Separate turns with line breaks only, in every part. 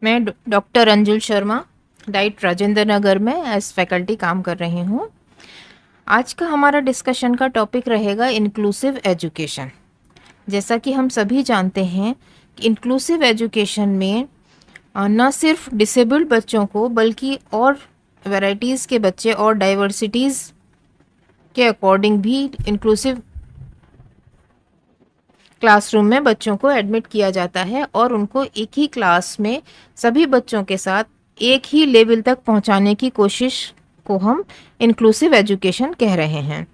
मैं doctor Anjul Sharma diet Rajendra Nagar में as faculty काम कर रही हूँ। आज का हमारा डिस्कशन का टॉपिक रहेगा इंक्लूसिव एजुकेशन। जैसा कि हम सभी जानते हैं कि इंक्लूसिव एजुकेशन में न सिर्फ डिसेबल्ड बच्चों को बल्कि और वैराइटीज़ के बच्चे और डाइवर्सिटीज़ के अकॉर्डिंग भी इंक्लूसिव क्लासरूम में बच्चों को एडमिट किया जाता है और उनको एक ही क्लास में सभी बच्चों के साथ एक ही लेवल तक पहुंचाने की कोशिश को हम इंक्लूसिव एजुकेशन कह रहे हैं।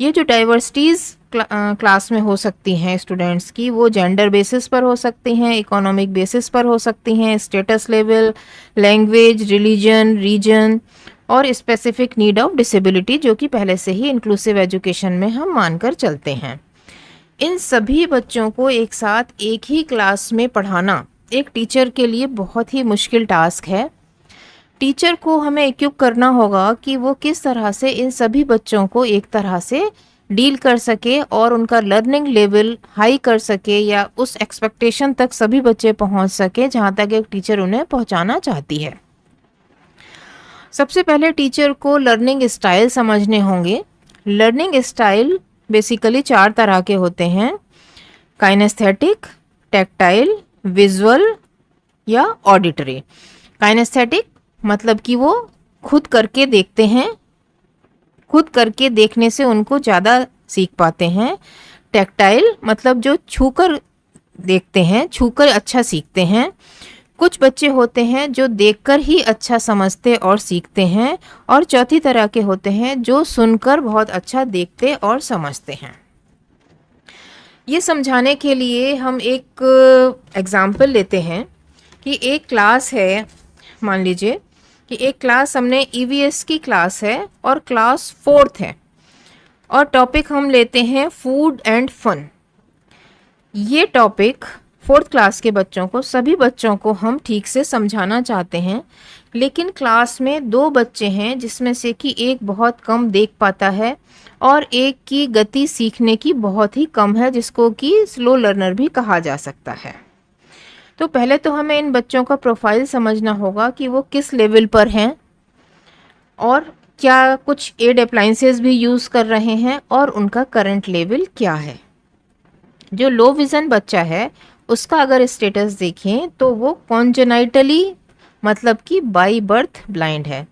ये जो डाइवर्सिटीज़ क्लास में हो सकती हैं स्टूडेंट्स की, वो जेंडर बेसिस पर हो सकती हैं, इकोनॉमिक बेसिस पर हो सकती हैं, status level, language, religion, region और स्पेसिफिक नीड ऑफ डिसेबिलिटी, जो कि पहले से ही इंक्लूसिव एजुकेशन में हम मानकर चलते हैं। इन सभी बच्चों को एक साथ एक ही क्लास में पढ़ाना एक टीचर के लिए बहुत ही मुश्किल टास्क है। टीचर को हमें इक्विप करना होगा कि वो किस तरह से इन सभी बच्चों को एक तरह से डील कर सके और उनका लर्निंग लेवल हाई कर सके या उस एक्सपेक्टेशन तक सभी बच्चे पहुंच सके जहां तक एक टीचर उन्हें पहुंचाना चाहती है। सबसे पहले टीचर को लर्निंग स्टाइल समझने होंगे। लर्निंग स्टाइल बेसिकली 4 तरह के होते हैं: काइनेस्थेटिक, टैक्टाइल, विजुअल या ऑडिटरी। काइनेस्थेटिक मतलब कि वो खुद करके देखते हैं, खुद करके देखने से उनको ज़्यादा सीख पाते हैं। टैक्टाइल मतलब जो छूकर देखते हैं, छूकर अच्छा सीखते हैं। कुछ बच्चे होते हैं जो देखकर ही अच्छा समझते और सीखते हैं। और चौथी तरह के होते हैं जो सुनकर बहुत अच्छा देखते और समझते हैं। ये समझाने के लिए हम एक एग्जाम्पल लेते हैं कि एक क्लास है, मान लीजिए कि एक क्लास हमने ईवीएस की क्लास है और क्लास 4th है और टॉपिक हम लेते हैं फूड एंड फन। ये टॉपिक 4th क्लास के बच्चों को, सभी बच्चों को हम ठीक से समझाना चाहते हैं, लेकिन क्लास में 2 बच्चे हैं जिसमें से कि एक बहुत कम देख पाता है और एक की गति सीखने की बहुत ही कम है, जिसको कि स्लो लर्नर भी कहा जा सकता है। तो पहले तो हमें इन बच्चों का प्रोफाइल समझना होगा कि वो किस लेवल पर हैं और क्या कुछ एड अप्लायंसेस भी यूज़ कर रहे हैं और उनका करंट लेवल क्या है। जो लो विज़न बच्चा है उसका अगर स्टेटस देखें तो वो कॉन्जेनाइटली मतलब कि बाई बर्थ ब्लाइंड है।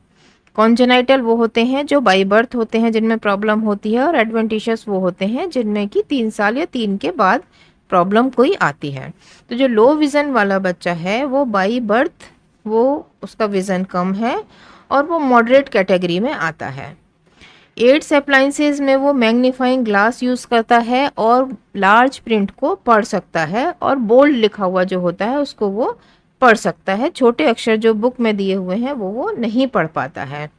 कॉन्जेनाइटल वो होते हैं जो बाई बर्थ होते हैं जिनमें प्रॉब्लम होती है, और एडवेंटिशियस वो होते हैं जिनमें कि 3 साल या 3 के बाद प्रॉब्लम कोई आती है। तो जो लो विज़न वाला बच्चा है वो बाई बर्थ वो उसका विज़न कम है और वो मॉडरेट कैटेगरी में आता है। एड्स अप्लायंसेज में वो मैग्नीफाइंग ग्लास यूज़ करता है और लार्ज प्रिंट को पढ़ सकता है और बोल्ड लिखा हुआ जो होता है उसको वो पढ़ सकता है। छोटे अक्षर जो बुक में दिए हुए हैं वो नहीं पढ़ पाता है।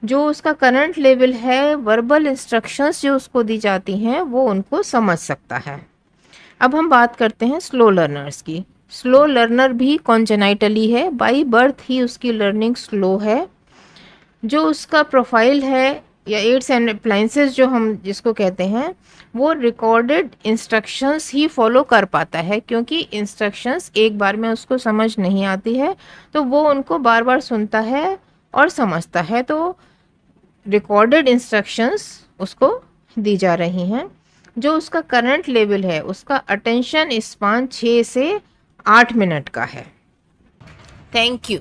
जो उसका करंट लेवल है, वर्बल इंस्ट्रक्शंस जो उसको दी जाती हैं वो उनको समझ सकता है। अब हम बात करते हैं स्लो लर्नर्स की। स्लो लर्नर भी कॉन्जेनाइटली है, बाई बर्थ ही उसकी लर्निंग स्लो है। जो उसका प्रोफाइल है या एड्स एंड अप्लायंसेस जो हम जिसको कहते हैं, वो रिकॉर्डेड इंस्ट्रक्शंस ही फॉलो कर पाता है, क्योंकि इंस्ट्रक्शंस एक बार में उसको समझ नहीं आती है तो वो उनको बार बार सुनता है और समझता है। तो रिकॉर्डेड इंस्ट्रक्शंस उसको दी जा रही हैं। जो उसका करंट लेवल है उसका अटेंशन स्पान 6 से 8 मिनट का है। Thank you.